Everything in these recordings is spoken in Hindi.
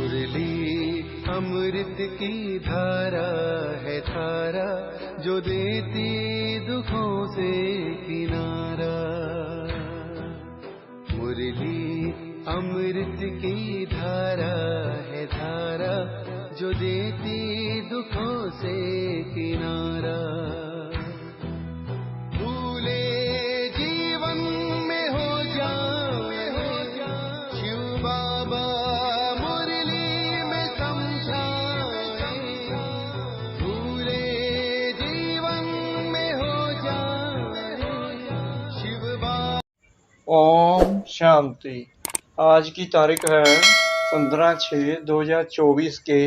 मुरली अमृत की धारा है धारा, जो देती दुखों से किनारा। मुरली अमृत की धारा है धारा, जो देती दुखों से किनारा। भूले जीवन में हो जाए शिव बाबा मुरली में समझाए। भूले जीवन में हो जाए शिव बाबा। ओम शांति। आज की तारीख है 15/6/2024 के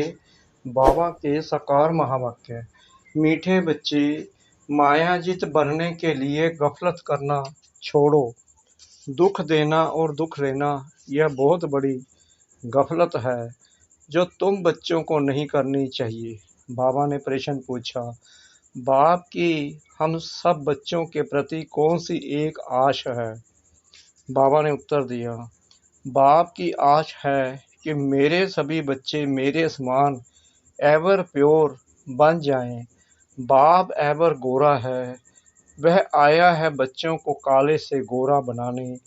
बाबा के साकार महावाक्य। मीठे बच्चे, मायाजित बनने के लिए गफलत करना छोड़ो। दुख देना और दुख लेना यह बहुत बड़ी गफलत है जो तुम बच्चों को नहीं करनी चाहिए। बाबा ने प्रश्न पूछा, बाप की हम सब बच्चों के प्रति कौन सी एक आश है? बाबा ने उत्तर दिया, बाप की आश है कि मेरे सभी बच्चे मेरे समान एवर प्योर बन जाएं। बाप एवर गोरा है, वह आया है बच्चों को काले से गोरा बनाने।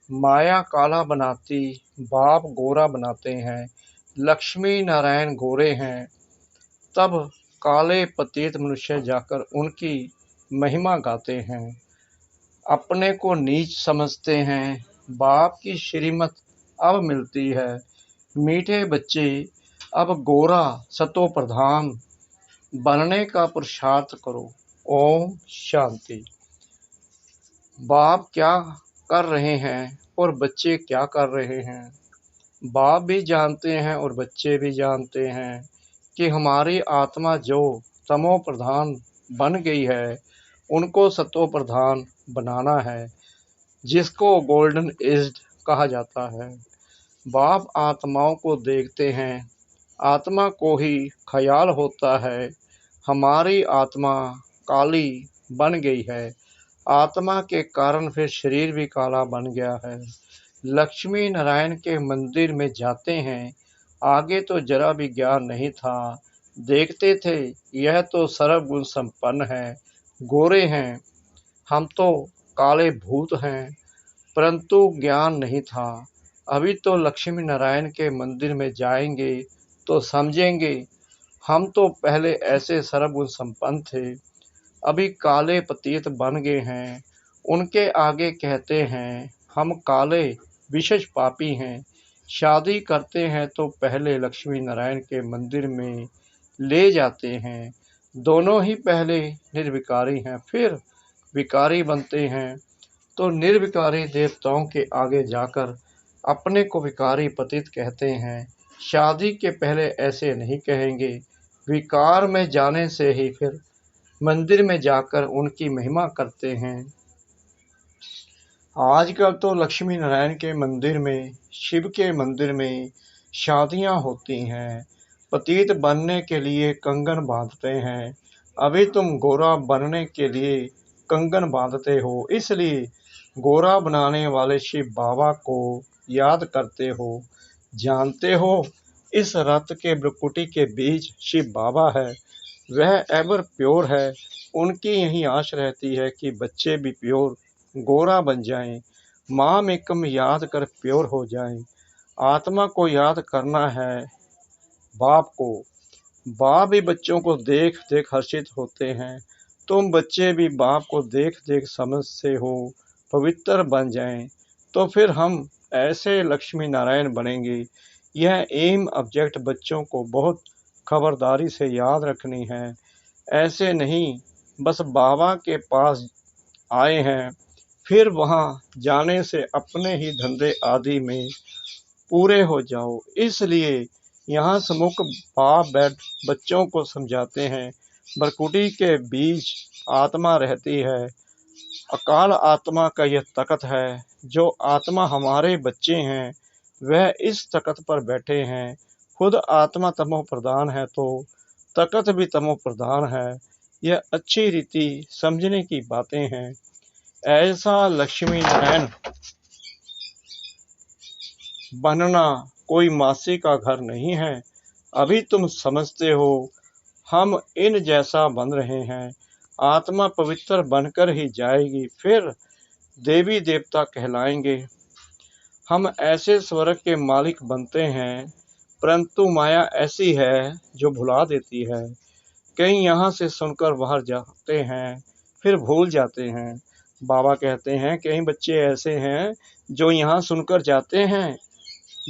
माया काला बनाती, बाप गोरा बनाते हैं। लक्ष्मी नारायण गोरे हैं, तब काले पतित मनुष्य जाकर उनकी महिमा गाते हैं। अपने को नीच समझते हैं, बाप की श्रीमत अब मिलती है। मीठे बच्चे, अब गोरा सतो प्रधान बनने का पुरुषार्थ करो। ओम शांति। बाप क्या कर रहे हैं और बच्चे क्या कर रहे हैं? बाप भी जानते हैं और बच्चे भी जानते हैं कि हमारी आत्मा जो तमो प्रधान बन गई है, उनको सतो प्रधान बनाना है, जिसको गोल्डन एज कहा जाता है। बाप आत्माओं को देखते हैं, आत्मा को ही ख्याल होता है हमारी आत्मा काली बन गई है। आत्मा के कारण फिर शरीर भी काला बन गया है। लक्ष्मी नारायण के मंदिर में जाते हैं, आगे तो जरा भी ज्ञान नहीं था। देखते थे यह तो सर्वगुण संपन्न है, गोरे हैं, हम तो काले भूत हैं, परंतु ज्ञान नहीं था। अभी तो लक्ष्मी नारायण के मंदिर में जाएंगे तो समझेंगे हम तो पहले ऐसे सर्वगुण संपन्न थे, अभी काले पतित बन गए हैं। उनके आगे कहते हैं हम काले विशेष पापी हैं। शादी करते हैं तो पहले लक्ष्मी नारायण के मंदिर में ले जाते हैं। दोनों ही पहले निर्विकारी हैं, फिर विकारी बनते हैं तो निर्विकारी देवताओं के आगे जाकर अपने को विकारी पतित कहते हैं। शादी के पहले ऐसे नहीं कहेंगे। विकार में जाने से ही फिर मंदिर में जाकर उनकी महिमा करते हैं। आजकल तो लक्ष्मी नारायण के मंदिर में, शिव के मंदिर में शादियां होती हैं। पतित बनने के लिए कंगन बांधते हैं। अभी तुम गोरा बनने के लिए कंगन बांधते हो, इसलिए गोरा बनाने वाले शिव बाबा को याद करते हो। जानते हो इस रथ के ब्रकुटी के बीच शिव बाबा है, वह एवर प्योर है। उनकी यही आश रहती है कि बच्चे भी प्योर गोरा बन जाएं, माम एकम याद कर प्योर हो जाएं। आत्मा को याद करना है बाप को। बाप भी बच्चों को देख देख हर्षित होते हैं। तुम बच्चे भी बाप को देख देख समझते हो, पवित्र बन जाएं, तो फिर हम ऐसे लक्ष्मी नारायण बनेंगे। यह एम ऑब्जेक्ट बच्चों को बहुत खबरदारी से याद रखनी है। ऐसे नहीं बस बाबा के पास आए हैं, फिर वहाँ जाने से अपने ही धंधे आदि में पूरे हो जाओ। इसलिए यहाँ सम्मुख बाप बैठ बच्चों को समझाते हैं। ब्रकुटी के बीच आत्मा रहती है। अकाल आत्मा का यह तख्त है। जो आत्मा हमारे बच्चे हैं वह इस तख्त पर बैठे हैं। खुद आत्मा तमो प्रधान है तो तख्त भी तमो प्रधान है। यह अच्छी रीति समझने की बातें हैं। ऐसा लक्ष्मी नारायण बनना कोई मासी का घर नहीं है। अभी तुम समझते हो हम इन जैसा बन रहे हैं। आत्मा पवित्र बनकर ही जाएगी, फिर देवी देवता कहलाएंगे। हम ऐसे स्वर्ग के मालिक बनते हैं, परंतु माया ऐसी है जो भुला देती है। कई यहाँ से सुनकर बाहर जाते हैं, फिर भूल जाते हैं। बाबा कहते हैं कई बच्चे ऐसे हैं जो यहाँ सुनकर जाते हैं,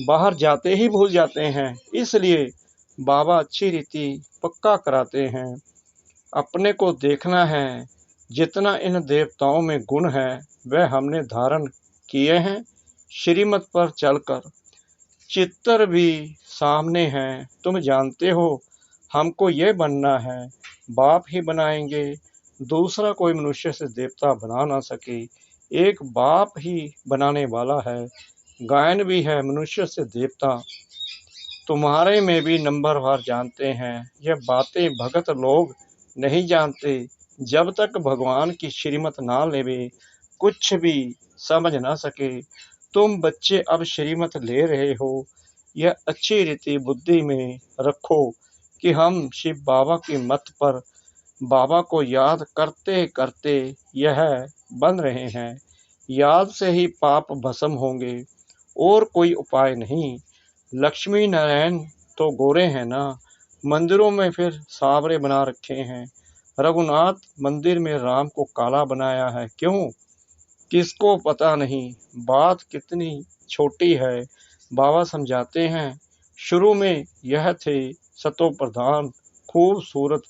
बाहर जाते ही भूल जाते हैं। इसलिए बाबा अच्छी रीति पक्का कराते हैं। अपने को देखना है। जितना इन देवताओं में गुण है वह हमने धारण किए हैं। श्रीमत पर चलकर चित्तर भी सामने है। तुम जानते हो हमको ये बनना है। बाप ही बनाएंगे, दूसरा कोई मनुष्य से देवता बना ना सके। एक बाप ही बनाने वाला है। गायन भी है मनुष्य से देवता। तुम्हारे में भी नंबरवार जानते हैं। यह बातें भगत लोग नहीं जानते। जब तक भगवान की श्रीमत ना लेवे कुछ भी समझ ना सके। तुम बच्चे अब श्रीमत ले रहे हो, यह अच्छी रीति बुद्धि में रखो कि हम शिव बाबा की मत पर बाबा को याद करते करते यह बन रहे हैं। याद से ही पाप भस्म होंगे और कोई उपाय नहीं। लक्ष्मी नारायण तो गोरे हैं ना, मंदिरों में फिर सावरे बना रखे हैं। रघुनाथ मंदिर में राम को काला बनाया है, क्यों? किसको पता नहीं। बात कितनी छोटी है। बाबा समझाते हैं शुरू में यह थे सतो प्रधान, खूबसूरत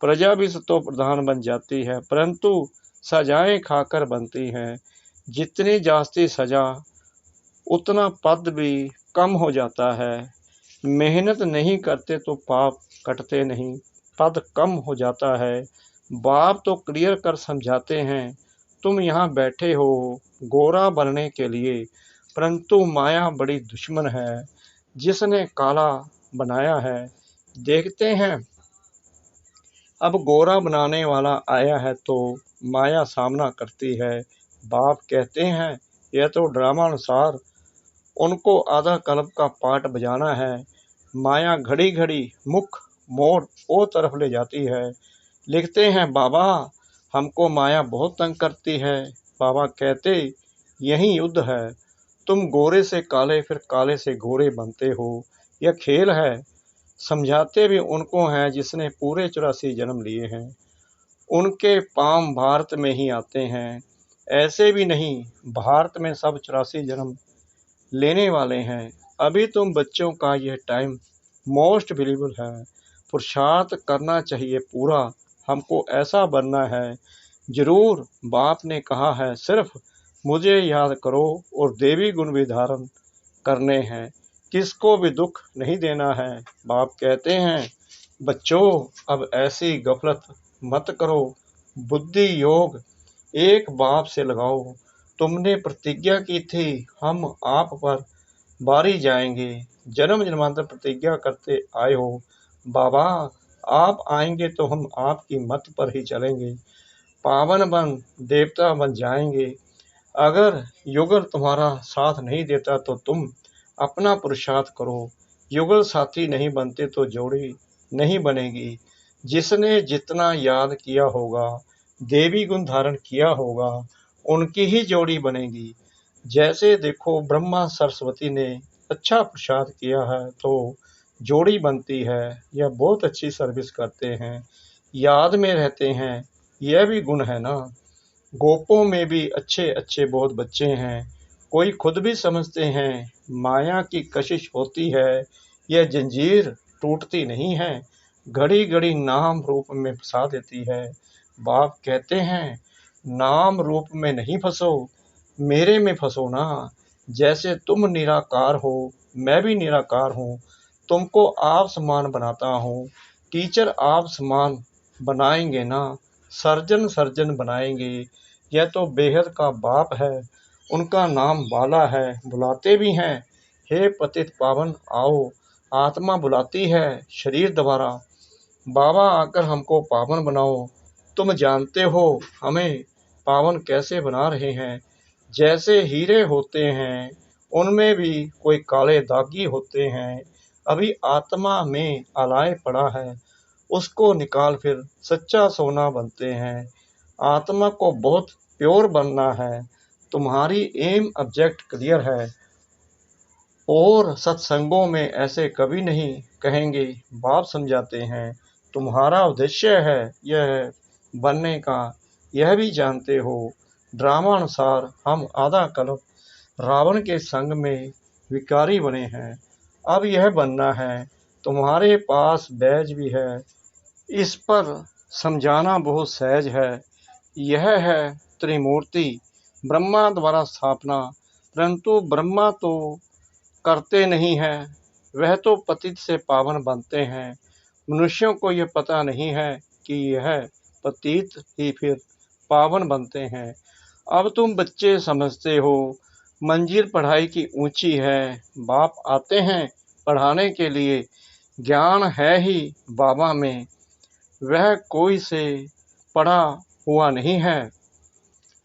प्रजा भी सतो प्रधान बन जाती है, परंतु सजाएं खाकर बनती हैं। जितनी जास्ती सजा उतना पद भी कम हो जाता है। मेहनत नहीं करते तो पाप कटते नहीं, पद कम हो जाता है। बाप तो क्लियर कर समझाते हैं। तुम यहाँ बैठे हो गोरा बनने के लिए, परंतु माया बड़ी दुश्मन है जिसने काला बनाया है। देखते हैं अब गोरा बनाने वाला आया है तो माया सामना करती है। बाप कहते हैं यह तो ड्रामा अनुसार उनको आधा कल्प का पाठ बजाना है। माया घड़ी घड़ी मुख मोड़ ओ तरफ ले जाती है। लिखते हैं बाबा हमको माया बहुत तंग करती है। बाबा कहते यही युद्ध है। तुम गोरे से काले फिर काले से गोरे बनते हो, यह खेल है। समझाते भी उनको हैं जिसने पूरे 84 जन्म लिए हैं। उनके पाम भारत में ही आते हैं। ऐसे भी नहीं, भारत में सब 84 जन्म लेने वाले हैं। अभी तुम बच्चों का यह टाइम मोस्ट वैल्यूबल है। पुरुषार्थ करना चाहिए पूरा। हमको ऐसा बनना है। जरूर बाप ने कहा है सिर्फ मुझे याद करो और देवी गुण भी धारण करने हैं। किसको भी दुख नहीं देना है। बाप कहते हैं बच्चों अब ऐसी गफलत मत करो। बुद्धि योग एक बाप से लगाओ। तुमने प्रतिज्ञा की थी हम आप पर बारी जाएंगे। जन्म जन्मांतर प्रतिज्ञा करते आए हो। बाबा आप आएंगे तो हम आपकी मत पर ही चलेंगे। पावन बन देवता बन जाएंगे। अगर युगल तुम्हारा साथ नहीं देता तो तुम अपना पुरुषार्थ करो। युगल साथी नहीं बनते तो जोड़ी नहीं बनेगी। जिसने जितना याद किया होगा, देवी गुण धारण किया होगा, उनकी ही जोड़ी बनेगी। जैसे देखो ब्रह्मा सरस्वती ने अच्छा पुरुषार्थ किया है तो जोड़ी बनती है। यह बहुत अच्छी सर्विस करते हैं, याद में रहते हैं। यह भी गुण है ना। गोपों में भी अच्छे अच्छे बहुत बच्चे हैं। कोई खुद भी समझते हैं माया की कशिश होती है, यह जंजीर टूटती नहीं है। घड़ी घड़ी नाम रूप में फंसा देती है। बाप कहते हैं नाम रूप में नहीं फंसो, मेरे में फंसो ना। जैसे तुम निराकार हो मैं भी निराकार हूँ। तुमको आप समान बनाता हूँ। टीचर आप समान बनाएंगे ना। सर्जन सर्जन बनाएंगे। यह तो बेहद का बाप है। उनका नाम बाला है। बुलाते भी हैं हे पतित पावन आओ। आत्मा बुलाती है शरीर दोबारा। बाबा आकर हमको पावन बनाओ। तुम जानते हो हमें पावन कैसे बना रहे हैं। जैसे हीरे होते हैं उनमें भी कोई काले दागी होते हैं। अभी आत्मा में आलाय पड़ा है, उसको निकाल फिर सच्चा सोना बनते हैं। आत्मा को बहुत प्योर बनना है। तुम्हारी एम ऑब्जेक्ट क्लियर है और सत्संगों में ऐसे कभी नहीं कहेंगे। बाप समझाते हैं तुम्हारा उद्देश्य है यह बनने का, यह भी जानते हो। ड्रामा अनुसार हम आधा कल्प रावण के संग में विकारी बने हैं। अब यह बनना है। तुम्हारे पास बैज भी है, इस पर समझाना बहुत सहज है। यह है त्रिमूर्ति ब्रह्मा द्वारा स्थापना, परंतु ब्रह्मा तो करते नहीं है, वह तो पतित से पावन बनते हैं। मनुष्यों को यह पता नहीं है कि यह पतित ही फिर पावन बनते हैं। अब तुम बच्चे समझते हो मंजिल पढ़ाई की ऊंची है। बाप आते हैं पढ़ाने के लिए, ज्ञान है ही बाबा में, वह कोई से पढ़ा हुआ नहीं है।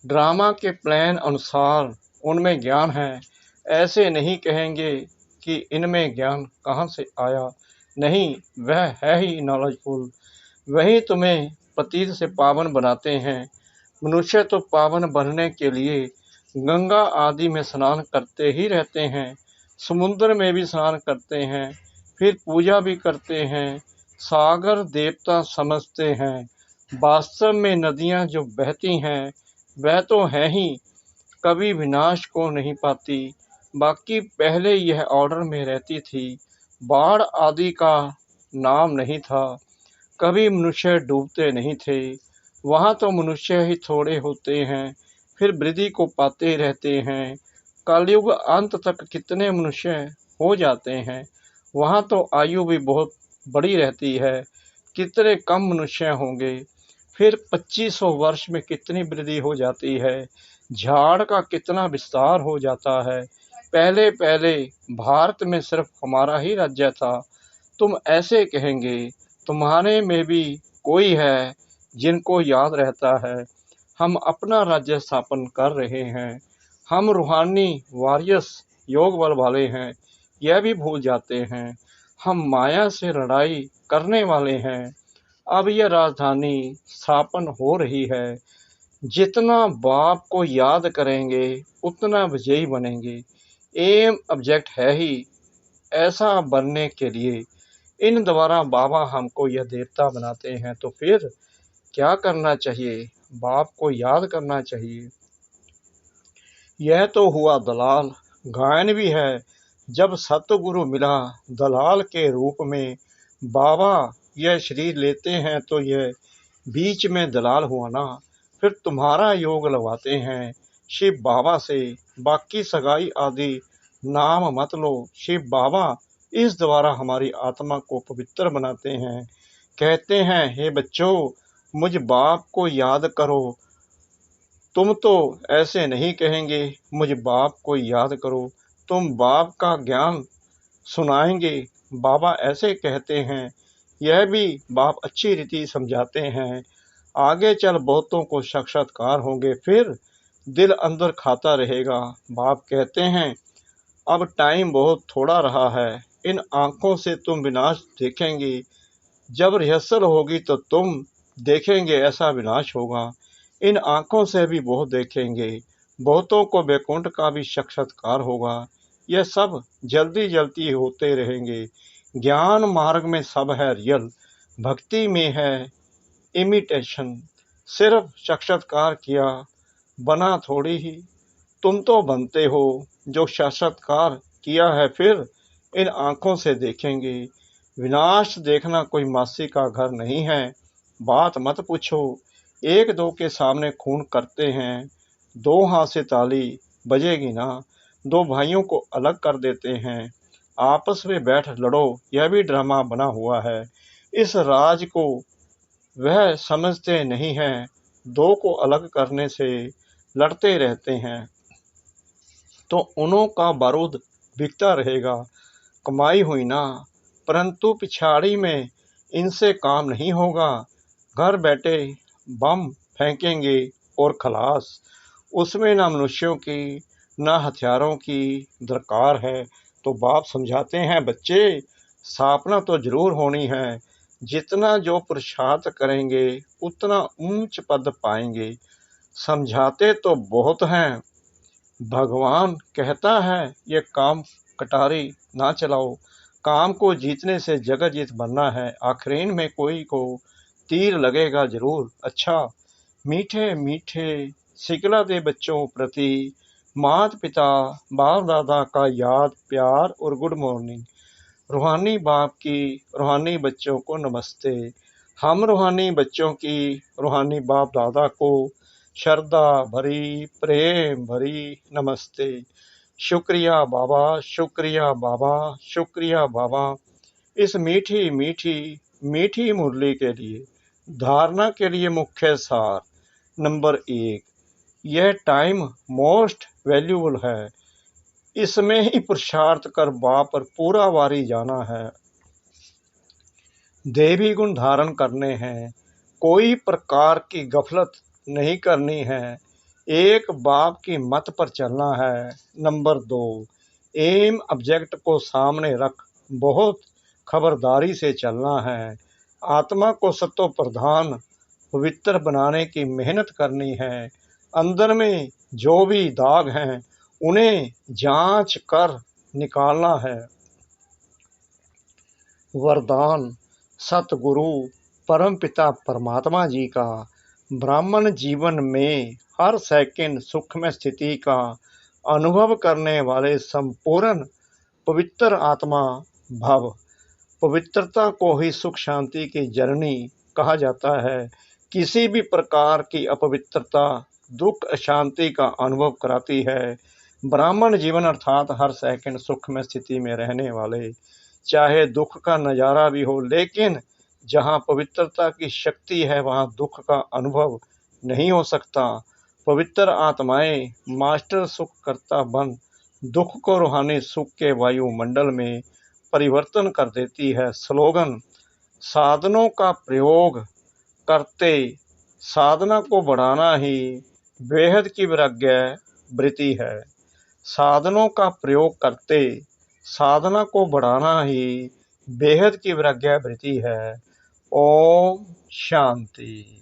ड्रामा के प्लान अनुसार उनमें ज्ञान है। ऐसे नहीं कहेंगे कि इनमें ज्ञान कहाँ से आया, नहीं, वह है ही नॉलेजफुल, वही तुम्हें पतित से पावन बनाते हैं। मनुष्य तो पावन बनने के लिए गंगा आदि में स्नान करते ही रहते हैं, समुद्र में भी स्नान करते हैं, फिर पूजा भी करते हैं, सागर देवता समझते हैं। वास्तव में नदियाँ जो बहती हैं वह तो है ही, कभी विनाश को नहीं पाती। बाकी पहले यह ऑर्डर में रहती थी, बाढ़ आदि का नाम नहीं था, कभी मनुष्य डूबते नहीं थे। वहाँ तो मनुष्य ही थोड़े होते हैं, फिर वृद्धि को पाते रहते हैं। कलयुग अंत तक कितने मनुष्य हो जाते हैं, वहाँ तो आयु भी बहुत बड़ी रहती है, कितने कम मनुष्य होंगे। फिर 2500 वर्ष में कितनी वृद्धि हो जाती है, झाड़ का कितना विस्तार हो जाता है। पहले पहले भारत में सिर्फ हमारा ही राज्य था। तुम ऐसे कहेंगे तुम्हारे में भी कोई है जिनको याद रहता है हम अपना राज्य स्थापन कर रहे हैं, हम रूहानी वारियर्स योग बल वाले हैं, यह भी भूल जाते हैं। हम माया से लड़ाई करने वाले हैं। अब यह राजधानी स्थापन हो रही है। जितना बाप को याद करेंगे उतना विजयी बनेंगे। एम ऑब्जेक्ट है ही ऐसा बनने के लिए। इन द्वारा बाबा हमको यह देवता बनाते हैं, तो फिर क्या करना चाहिए? बाप को याद करना चाहिए। यह तो हुआ दलाल। गायन भी है, जब सतगुरु मिला दलाल के रूप में, बाबा यह शरीर लेते हैं तो यह बीच में दलाल हुआ ना। फिर तुम्हारा योग लगवाते हैं शिव बाबा से, बाकी सगाई आदि नाम मत लो। शिव बाबा इस द्वारा हमारी आत्मा को पवित्र बनाते हैं। कहते हैं हे बच्चों, मुझ बाप को याद करो। तुम तो ऐसे नहीं कहेंगे मुझ बाप को याद करो, तुम बाप का ज्ञान सुनाएंगे। बाबा ऐसे कहते हैं, यह भी बाप अच्छी रीति समझाते हैं। आगे चल बहुतों को साक्षात्कार होंगे, फिर दिल अंदर खाता रहेगा। बाप कहते हैं अब टाइम बहुत थोड़ा रहा है, इन आँखों से तुम विनाश देखेंगे। जब रिहर्सल होगी तो तुम देखेंगे ऐसा विनाश होगा। इन आँखों से भी बहुत देखेंगे, बहुतों को वैकुंठ का भी साक्षात्कार होगा। यह सब जल्दी जल्दी होते रहेंगे। ज्ञान मार्ग में सब है रियल, भक्ति में है इमिटेशन। सिर्फ साक्षात्कार किया, बना थोड़ी ही। तुम तो बनते हो जो साक्षात्कार किया है, फिर इन आँखों से देखेंगे। विनाश देखना कोई मासी का घर नहीं है। बात मत पूछो, एक दो के सामने खून करते हैं, दो हाथ से ताली बजेगी ना। दो भाइयों को अलग कर देते हैं, आपस में बैठ लड़ो, यह भी ड्रामा बना हुआ है। इस राज को वह समझते नहीं हैं, दो को अलग करने से लड़ते रहते हैं तो उन्हों का बारूद बिकता रहेगा। कमाई हुई ना, परंतु पिछाड़ी में इनसे काम नहीं होगा। घर बैठे बम फेंकेंगे और खलास, उसमें ना मनुष्यों की न हथियारों की दरकार है। तो बाप समझाते हैं, बच्चे स्थापना तो जरूर होनी है, जितना जो पुरुषार्थ करेंगे उतना ऊंच पद पाएंगे। समझाते तो बहुत हैं, भगवान कहता है ये काम कटारी ना चलाओ, काम को जीतने से जगत जीत बनना है, आखिरीन में कोई को तीर लगेगा जरूर। अच्छा मीठे मीठे सिकला दे बच्चों प्रति माता पिता बाप दादा का याद प्यार और गुड मॉर्निंग। रूहानी बाप की रूहानी बच्चों को नमस्ते। हम रूहानी बच्चों की रूहानी बाप दादा को श्रद्धा भरी प्रेम भरी नमस्ते। शुक्रिया बाबा, शुक्रिया बाबा, शुक्रिया बाबा, इस मीठी मीठी मीठी मुरली के लिए। धारणा के लिए मुख्य सार। नंबर 1, यह टाइम मोस्ट वैल्यूबल है, इसमें ही पुरुषार्थ कर बाप पर पूरा वारी जाना है, देवी गुण धारण करने हैं, कोई प्रकार की गफलत नहीं करनी है, एक बाप की मत पर चलना है। नंबर 2, एम ऑब्जेक्ट को सामने रख बहुत खबरदारी से चलना है, आत्मा को सत्व प्रधान पवित्र बनाने की मेहनत करनी है, अंदर में जो भी दाग हैं उन्हें जांच कर निकालना है। वरदान सतगुरु परम पिता परमात्मा जी का ब्राह्मण जीवन में हर सेकंड सुखमय स्थिति का अनुभव करने वाले संपूर्ण पवित्र आत्मा भव। पवित्रता को ही सुख शांति की जननी कहा जाता है। किसी भी प्रकार की अपवित्रता दुख अशांति का अनुभव कराती है। ब्राह्मण जीवन अर्थात हर सेकंड सुखमय स्थिति में रहने वाले, चाहे दुख का नज़ारा भी हो, लेकिन जहाँ पवित्रता की शक्ति है वहाँ दुख का अनुभव नहीं हो सकता। पवित्र आत्माएं मास्टर सुख करता बन दुख को रूहानी सुख के वायुमंडल में परिवर्तन कर देती है। स्लोगन, साधनों का प्रयोग करते साधना को बढ़ाना ही बेहद की वैराग्य वृत्ति है। साधनों का प्रयोग करते साधना को बढ़ाना ही बेहद की वैराग्य वृत्ति है। ओम शांति।